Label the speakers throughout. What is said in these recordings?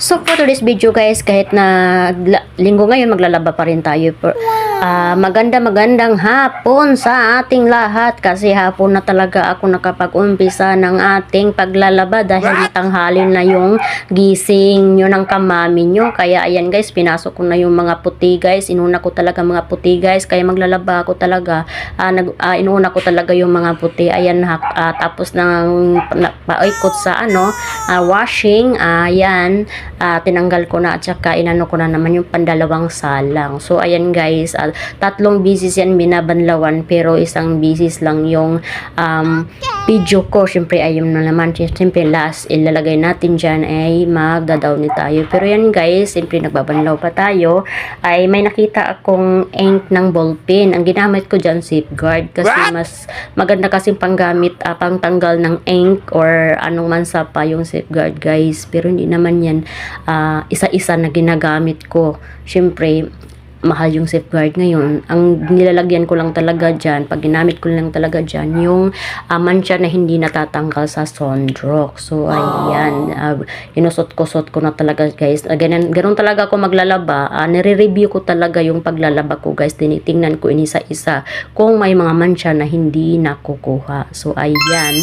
Speaker 1: So for today's video guys, kahit na linggo ngayon, maglalaba pa rin tayo. Magandang hapon sa ating lahat, kasi hapon na talaga ako nakapag-umpisa ng ating paglalaba dahil tanghali na yung gising nyo ng kamami nyo. Kaya ayan guys, pinasok ko na yung mga puti guys. Inuna ko talaga mga puti guys, kaya maglalaba ako talaga. Inuna ko talaga yung mga puti. Ayan, tapos nang paikot sa washing, ayan, tinanggal ko na at saka inano ko na naman yung pandalawang salang. So ayan guys, tatlong bisis yan binabanlawan, pero isang bisis lang yung video ko. Siyempre ayun na naman, siyempre last ilalagay natin dyan ay magdadaw tayo. Pero yan guys, siyempre nagbabanlaw pa tayo, ay may nakita akong ink ng ballpen. Ang ginamit ko dyan safeguard, kasi mas maganda kasing panggamit, pangtanggal ng ink or anong mansa pa yung safeguard guys. Pero hindi naman yan isa-isa na ginagamit ko. Siyempre mahal yung safeguard ngayon. Ang nilalagyan ko lang talaga dyan, pag ginamit ko lang talaga dyan, yung mancha na hindi natatanggal sa sunrock. So ayan, inusot ko na talaga guys. Ganun talaga ako maglalaba. Nire-review ko talaga yung paglalaba ko guys. Tinitingnan ko inisa-isa kung may mga mancha na hindi nakukuha. So ayan,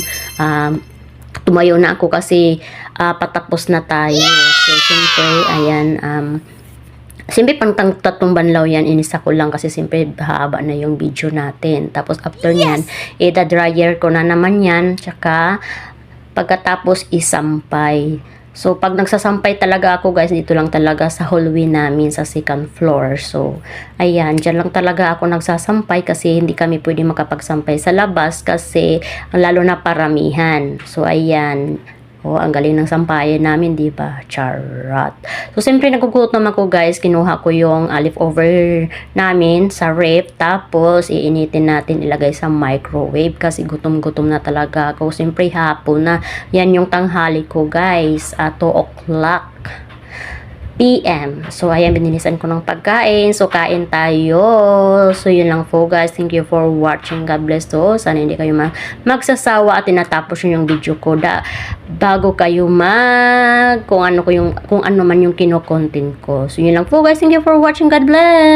Speaker 1: tumayo na ako kasi patapos na tayo. So siyempre ayan, siyempre pang tatlong banlaw yan, inisa ko lang kasi siyempre haba na yung video natin. Tapos after nyan, dryer ko na naman yan, tsaka pagkatapos isampay. So pag nagsasampay talaga ako guys, dito lang talaga sa hallway namin sa second floor. So ayan, dyan lang talaga ako nagsasampay kasi hindi kami pwede makapagsampay sa labas kasi lalo na paramihan. So ayan, ang galing ng sampayan namin, di ba? Charot. So, siyempre, nagugutom naman ko, guys. Kinuha ko yung leftover namin sa ref. Tapos, iinitin natin, ilagay sa microwave. Kasi gutom-gutom na talaga ako. Siyempre, hapon na. Yan yung tanghali ko, guys. 2 o'clock PM. So, ayan, binilisan ko ng pagkain. So, kain tayo. So, yun lang po, guys. Thank you for watching. God bless to. Sana hindi kayo magsasawa at tinatapos yung video ko. Bago kayo kung ano man yung kino-content ko. So, yun lang po, guys. Thank you for watching. God bless.